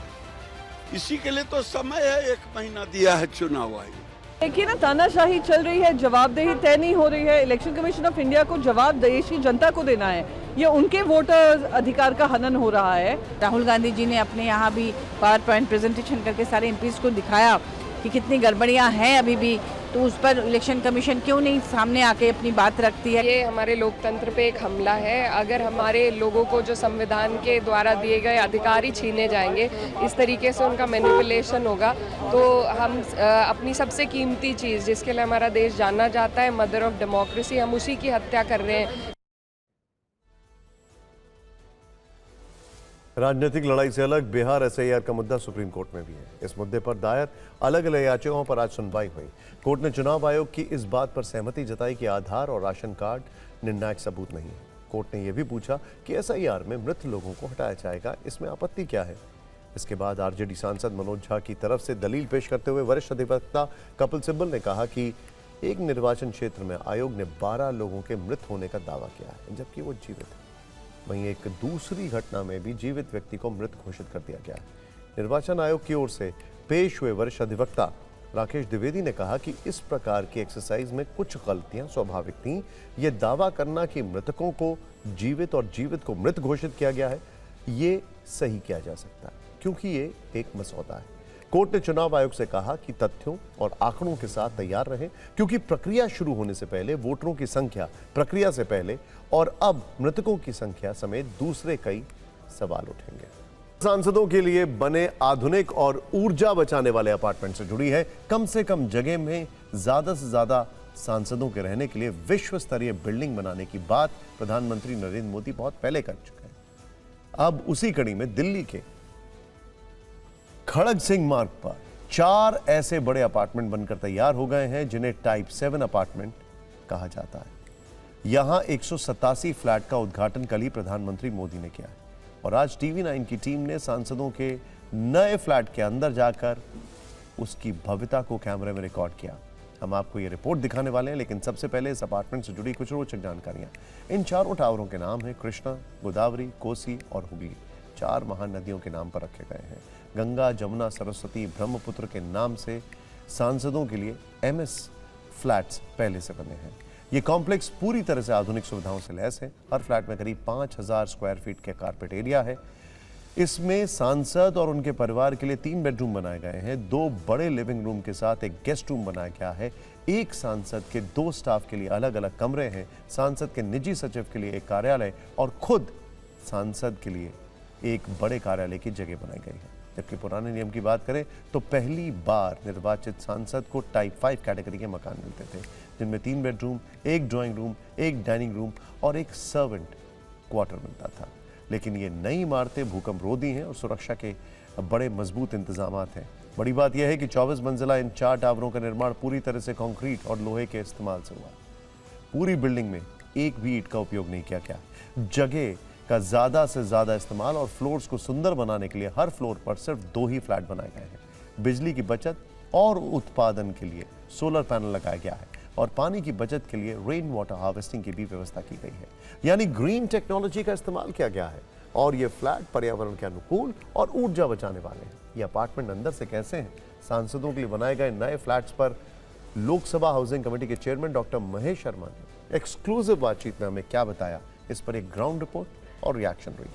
इसी के लिए तो समय है, 1 महीना दिया है चुनाव आयोग। देखिए ना, तानाशाही चल रही है, जवाबदेही तय नहीं हो रही है। इलेक्शन कमीशन ऑफ इंडिया को जवाब देश की जनता को देना है, ये उनके वोटर अधिकार का हनन हो रहा है। राहुल गांधी जी ने अपने यहाँ भी पावर पॉइंट प्रेजेंटेशन करके सारे एमपीज को दिखाया कि कितनी गड़बड़ियाँ हैं अभी भी, तो उस पर इलेक्शन कमीशन क्यों नहीं सामने आके अपनी बात रखती है। ये हमारे लोकतंत्र पे एक हमला है। अगर हमारे लोगों को जो संविधान के द्वारा दिए गए अधिकार ही छीने जाएंगे, इस तरीके से उनका मैनिपुलेशन होगा, तो हम अपनी सबसे कीमती चीज़ जिसके लिए हमारा देश जाना जाता है, मदर ऑफ डेमोक्रेसी, हम उसी की हत्या कर रहे हैं। राजनीतिक लड़ाई से अलग बिहार एसआईआर का मुद्दा सुप्रीम कोर्ट में भी है। इस मुद्दे पर दायर अलग अलग याचिकाओं पर आज सुनवाई हुई। कोर्ट ने चुनाव आयोग की इस बात पर सहमति जताई कि आधार और राशन कार्ड निर्णायक सबूत नहीं है। कोर्ट ने यह भी पूछा कि एसआईआर में मृत लोगों को हटाया जाएगा, इसमें आपत्ति क्या है। इसके बाद आरजेडी सांसद मनोज झा की तरफ से दलील पेश करते हुए वरिष्ठ अधिवक्ता कपिल सिब्बल ने कहा कि एक निर्वाचन क्षेत्र में आयोग ने 12 लोगों के मृत होने का दावा किया है, जबकि वो जीवित है। वहीं एक दूसरी घटना में भी जीवित व्यक्ति को मृत घोषित कर दिया गया है। निर्वाचन आयोग की ओर से पेश हुए वरिष्ठ अधिवक्ता राकेश द्विवेदी ने कहा कि इस प्रकार की एक्सरसाइज में कुछ गलतियां स्वाभाविक थीं। यह दावा करना कि मृतकों को जीवित और जीवित को मृत घोषित किया गया है, ये सही किया जा सकता है, क्योंकि ये एक मसौदा है। कोर्ट ने चुनाव आयोग से कहा कि तथ्यों और आंकड़ों के साथ तैयार रहें, क्योंकि प्रक्रिया शुरू होने से पहले वोटरों की संख्या, प्रक्रिया से पहले और अब मृतकों की संख्या समेत दूसरे कई सवाल उठेंगे। सांसदों के लिए बने आधुनिक और ऊर्जा बचाने वाले अपार्टमेंट से जुड़ी है। कम से कम जगह में ज्यादा से ज्यादा सांसदों के रहने के लिए विश्व स्तरीय बिल्डिंग बनाने की बात प्रधानमंत्री नरेंद्र मोदी बहुत पहले कर चुके हैं। अब उसी कड़ी में दिल्ली के खड़ग सिंह मार्ग पर 4 ऐसे बड़े अपार्टमेंट बनकर तैयार हो गए हैं जिन्हें टाइप 7 अपार्टमेंट कहा जाता है। यहां 187 फ्लैट का उद्घाटन कल ही प्रधानमंत्री मोदी ने किया है और आज TV9 की टीम ने सांसदों के नए फ्लैट के अंदर जाकर उसकी भव्यता को कैमरे में रिकॉर्ड किया। हम आपको ये रिपोर्ट दिखाने वाले हैं, लेकिन सबसे पहले इस अपार्टमेंट से जुड़ी कुछ रोचक जानकारियां। इन चारों टावरों के नाम हैं कृष्णा, गोदावरी, कोसी और हुगली। 4 महानदियों के नाम पर रखे गए हैं। गंगा, जमुना, सरस्वती, ब्रह्मपुत्र के नाम से सांसदों के लिए MS फ्लैट्स पहले से बने हैं। ये कॉम्प्लेक्स पूरी तरह से आधुनिक सुविधाओं से लैस है। हर फ्लैट में करीब 5000 स्क्वायर फीट के कारपेट एरिया है। इसमें सांसद और उनके परिवार के लिए 3 बेडरूम बनाए गए हैं। 2 बड़े लिविंग रूम के साथ एक गेस्ट रूम बनाया गया है। एक सांसद के 2 स्टाफ के लिए अलग अलग कमरे हैं। सांसद के निजी सचिव के लिए एक कार्यालय और खुद सांसद के लिए एक बड़े कार्यालय की जगह बनाई गई है। जबकि पुराने नियम की बात करें तो पहली बार निर्वाचित सांसद को टाइप 5 कैटेगरी के मकान मिलते थे, जिनमें 3 बेडरूम, एक ड्राइंग रूम, एक डाइनिंग रूम और एक सर्वेंट क्वार्टर मिलता था। लेकिन ये नई इमारतें भूकंप रोधी हैं और सुरक्षा के बड़े मजबूत इंतजाम हैं। बड़ी बात यह है कि 24 मंजिला इन 4 टावरों का निर्माण पूरी तरह से कंक्रीट और लोहे के इस्तेमाल से हुआ। पूरी बिल्डिंग में एक भी ईंट का उपयोग नहीं किया गया। जगह का ज्यादा से ज्यादा इस्तेमाल और फ्लोर्स को सुंदर बनाने के लिए हर फ्लोर पर सिर्फ 2 ही फ्लैट बनाए गए हैं। बिजली की बचत और उत्पादन के लिए सोलर पैनल लगाया गया है और पानी की बचत के लिए रेन वाटर हार्वेस्टिंग की भी व्यवस्था की गई है। यानी ग्रीन टेक्नोलॉजी का इस्तेमाल किया गया है और ये फ्लैट पर्यावरण के अनुकूल और ऊर्जा बचाने वाले हैं। ये अपार्टमेंट अंदर से कैसे हैं? सांसदों के लिए बनाए गए नए फ्लैट्स पर लोकसभा हाउसिंग कमेटी के चेयरमैन डॉक्टर महेश शर्मा ने एक्सक्लूसिव बातचीत में हमें क्या बताया, इस पर एक ग्राउंड रिपोर्ट और रिएक्शन रही।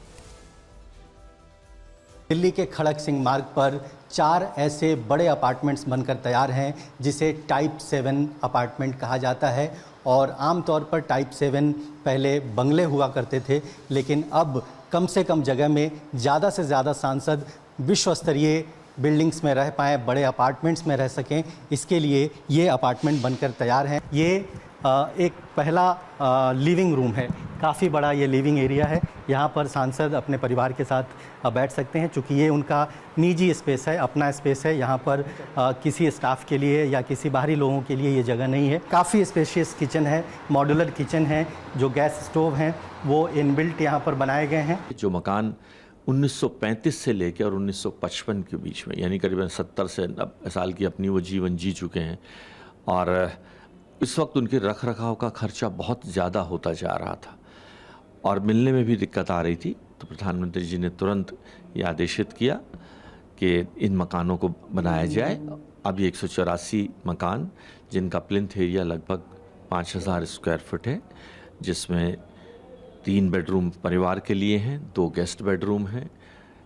दिल्ली के खड़ग सिंह मार्ग पर 4 ऐसे बड़े अपार्टमेंट्स बनकर तैयार हैं जिसे टाइप 7 अपार्टमेंट कहा जाता है। और आमतौर पर टाइप 7 पहले बंगले हुआ करते थे, लेकिन अब कम से कम जगह में ज़्यादा से ज़्यादा सांसद विश्व स्तरीय बिल्डिंग्स में रह पाएँ, बड़े अपार्टमेंट्स में रह सकें, इसके लिए ये अपार्टमेंट बनकर तैयार हैं। ये एक पहला लिविंग रूम है, काफ़ी बड़ा ये लिविंग एरिया है। यहाँ पर सांसद अपने परिवार के साथ बैठ सकते हैं, चूँकि ये उनका निजी स्पेस है, अपना स्पेस है। यहाँ पर किसी स्टाफ के लिए या किसी बाहरी लोगों के लिए ये जगह नहीं है। काफ़ी स्पेशियस किचन है, मॉड्यूलर किचन है, जो गैस स्टोव हैं वो इनबिल्ट यहाँ पर बनाए गए हैं। जो मकान 1935 से लेकर और 1955 के बीच में, यानी करीबन 70 से 90 साल की अपनी वो जीवन जी चुके हैं, और इस वक्त उनके रख रखाव का खर्चा बहुत ज़्यादा होता जा रहा था और मिलने में भी दिक्कत आ रही थी। तो प्रधानमंत्री जी ने तुरंत ये आदेशित किया कि इन मकानों को बनाया जाए। अब ये 184 मकान, जिनका प्लिंथ एरिया लगभग 5000 स्क्वायर फुट है, जिसमें 3 बेडरूम परिवार के लिए हैं, 2 गेस्ट बेडरूम हैं,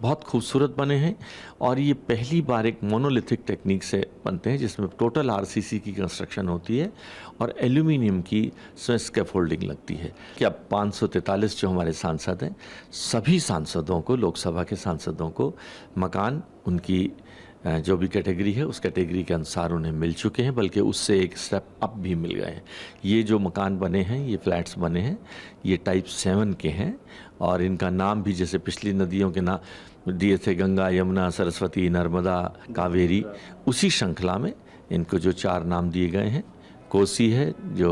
बहुत खूबसूरत बने हैं। और ये पहली बार एक मोनोलिथिक टेक्निक से बनते हैं, जिसमें टोटल आरसीसी की कंस्ट्रक्शन होती है और एल्यूमिनियम की स्कैफोल्डिंग लगती है। कि अब 543 जो हमारे सांसद हैं, सभी सांसदों को, लोकसभा के सांसदों को मकान उनकी जो भी कैटेगरी है उस कैटेगरी के अनुसार उन्हें मिल चुके हैं, बल्कि उससे एक स्टेप अप भी मिल गए हैं। ये जो मकान बने हैं, ये फ्लैट्स बने हैं, ये टाइप 7 के हैं और इनका नाम भी जैसे पिछली नदियों के नाम दिए थे, गंगा, यमुना, सरस्वती, नर्मदा, कावेरी, उसी श्रृंखला में इनको जो 4 नाम दिए गए हैं। कोसी है जो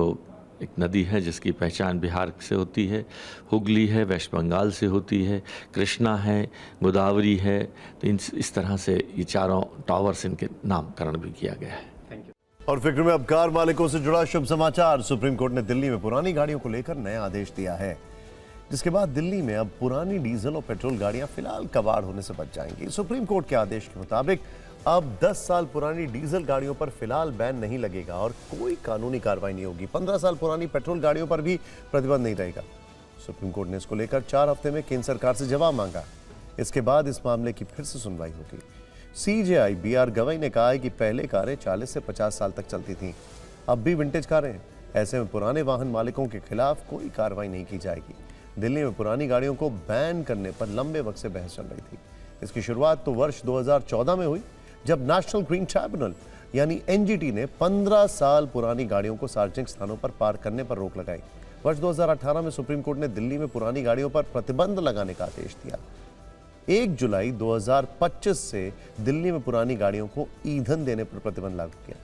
एक नदी है जिसकी पहचान बिहार से होती है, हुगली है वेस्ट बंगाल से होती है, कृष्णा है, गोदावरी है। तो इस तरह से ये चारों टावर्स इनके नामकरण भी किया गया है। और फिक्र में अब कार मालिकों से जुड़ा शुभ समाचार। सुप्रीम कोर्ट ने दिल्ली में पुरानी गाड़ियों को लेकर नया आदेश दिया है, जिसके बाद दिल्ली में अब पुरानी डीजल और पेट्रोल गाड़ियां फिलहाल कबाड़ होने से बच जाएंगी। सुप्रीम कोर्ट के आदेश के मुताबिक अब 10 साल पुरानी डीजल गाड़ियों पर फिलहाल बैन नहीं लगेगा और कोई कानूनी कार्रवाई नहीं होगी। 15 साल पुरानी पेट्रोल गाड़ियों पर भी प्रतिबंध नहीं रहेगा। सुप्रीम कोर्ट ने इसको लेकर 4 हफ्ते में केंद्र सरकार से जवाब मांगा। इसके बाद इस मामले की फिर से सुनवाई होगी। सीजेआई बीआर गवई ने कहा है कि पहले कारें 40 से 50 साल तक चलती थीं, अब भी विंटेज कारें हैं। ऐसे में पुराने वाहन मालिकों के खिलाफ कोई कार्रवाई नहीं की जाएगी। दिल्ली में पुरानी गाड़ियों को बैन करने पर लंबे वक्त से बहस चल रही थी। इसकी शुरुआत तो वर्ष 2014 में हुई, जब नेशनल ग्रीन ट्राइब्यूनल यानी एनजीटी ने 15 साल पुरानी गाड़ियों को सार्वजनिक स्थानों पर पार्क करने पर रोक लगाई। वर्ष 2018 में सुप्रीम कोर्ट ने दिल्ली में पुरानी गाड़ियों पर प्रतिबंध लगाने का आदेश दिया। 1 जुलाई 2025 से दिल्ली में पुरानी गाड़ियों को ईंधन देने पर प्रतिबंध लागू किया।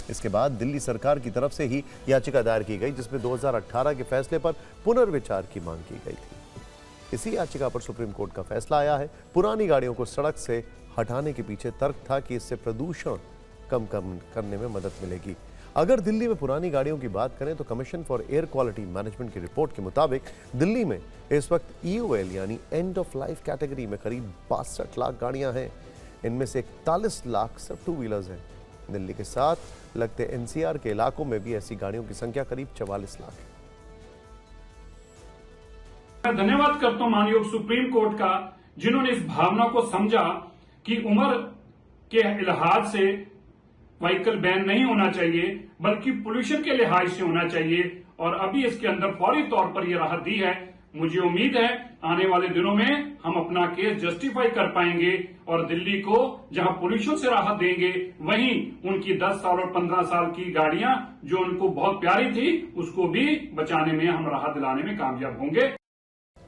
इसके बाद दिल्ली सरकार की तरफ से ही याचिका दायर की गई, जिसमें 2018 के फैसले पर पुनर्विचार की मांग की गई थी। इसी याचिका पर सुप्रीम कोर्ट का फैसला आया है। पुरानी गाड़ियों को सड़क से हटाने के पीछे तर्क था कि इससे प्रदूषण कम करने में मदद मिलेगी। अगर दिल्ली में पुरानी गाड़ियों की बात करें तो commission for air quality management की रिपोर्ट के मुताबिक दिल्ली में इस वक्त EOL यानी एंड ऑफ लाइफ कैटेगरी में करीब 62 लाख गाड़ियां हैं। इनमें से 41 लाख सिर्फ 2 व्हीलर्स हैं। दिल्ली के साथ लगते NCR के इलाकों में भी ऐसी गाड़ियों की संख्या करीब 44 लाख है। मैं धन्यवाद करता हूं माननीय सुप्रीम कोर्ट का, जिन्होंने इस भावना को समझा कि उम्र के लिहाज से व्हीकल बैन नहीं होना चाहिए, बल्कि पोल्यूशन के लिहाज से होना चाहिए। और अभी इसके अंदर फौरी तौर पर यह राहत दी है। मुझे उम्मीद है आने वाले दिनों में हम अपना केस जस्टिफाई कर पाएंगे और दिल्ली को जहां पोल्यूशन से राहत देंगे, वहीं उनकी 10 साल और 15 साल की गाड़ियां जो उनको बहुत प्यारी थी, उसको भी बचाने में हम राहत दिलाने में कामयाब होंगे।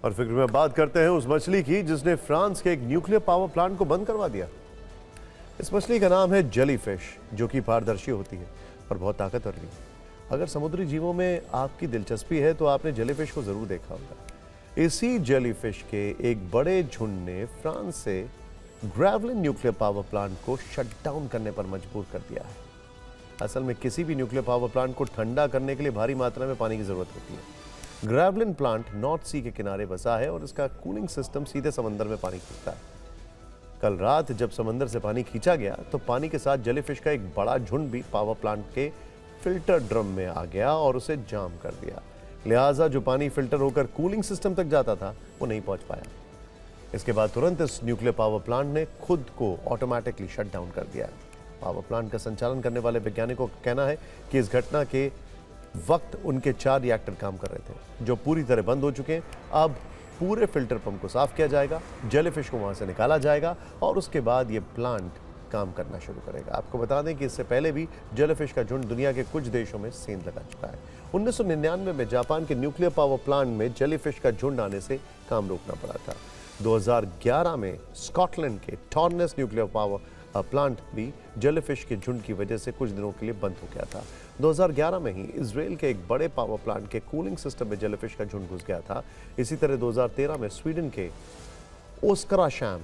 और फिक्र में बात करते हैं उस मछली की जिसने फ्रांस के एक न्यूक्लियर पावर प्लांट को बंद करवा दिया। इस मछली का नाम है जेलीफिश, जो कि पारदर्शी होती है और बहुत ताकतवर भी। अगर समुद्री जीवों में आपकी दिलचस्पी है तो आपने जेलीफिश को जरूर देखा होगा। इसी जेलीफिश के एक बड़े झुंड ने फ्रांस से ग्रेवलिन न्यूक्लियर पावर प्लांट को शट डाउन करने पर मजबूर कर दिया है। असल में किसी भी न्यूक्लियर पावर प्लांट को ठंडा करने के लिए भारी मात्रा में पानी की जरूरत होती है। ग्रेवलिन प्लांट नॉर्थ सी के किनारे बसा है और इसका कूलिंग सिस्टम सीधे समंदर में पानी खींचता है। कल रात जब समंदर से पानी खींचा गया तो पानी के साथ जेलीफिश का एक बड़ा झुंड भी पावर प्लांट के फिल्टर ड्रम में आ गया और उसे जाम कर दिया। लिहाजा जो पानी फिल्टर होकर कूलिंग सिस्टम तक जाता था वो नहीं पहुंच पाया। इसके बाद तुरंत इस न्यूक्लियर पावर प्लांट ने खुद को ऑटोमेटिकली शट डाउन कर दिया। पावर प्लांट का संचालन करने वाले वैज्ञानिकों का कहना है कि इस घटना के वक्त उनके 4 रिएक्टर काम कर रहे थे, जो पूरी तरह बंद हो चुके हैं। अब पूरे फिल्टर पंप को साफ किया जाएगा, जेलीफिश को वहां से निकाला जाएगा और उसके बाद ये प्लांट काम करना शुरू करेगा। आपको बता दें कि इससे पहले भी जेलीफिश का झुंड दुनिया के कुछ देशों में सेंध लगा चुका है। 1999 में जापान के न्यूक्लियर पावर प्लांट में जेलीफिश का झुंड आने से काम रोकना पड़ा था। 2011 में स्कॉटलैंड के टॉर्नेस न्यूक्लियर पावर प्लांट भी जेलीफिश के झुंड की वजह से कुछ दिनों के लिए बंद हो गया था। 2011 में ही इजराइल के एक बड़े पावर प्लांट के कूलिंग सिस्टम में जेलीफिश का झुंड घुस गया था। इसी तरह 2013 में स्वीडन के ओस्काराशैम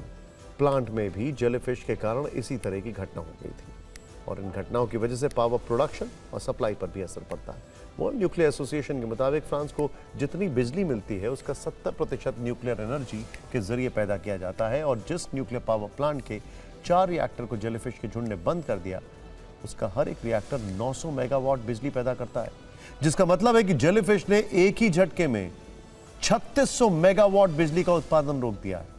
प्लांट में भी जेलीफिश के कारण इसी तरह की घटना हो गई थी। और इन घटनाओं की वजह से पावर प्रोडक्शन और सप्लाई पर भी असर पड़ता है। वर्ल्ड न्यूक्लियर एसोसिएशन के मुताबिक फ्रांस को जितनी बिजली मिलती है उसका 70% न्यूक्लियर एनर्जी के जरिए पैदा किया जाता है, और जिस न्यूक्लियर पावर प्लांट के 4 रिएक्टर को जेलीफिश के झुंड ने बंद कर दिया, उसका हर एक रिएक्टर 900 मेगावाट बिजली पैदा करता है, जिसका मतलब है कि जेलीफिश ने एक ही झटके में 3600 मेगावाट बिजली का उत्पादन रोक दिया है।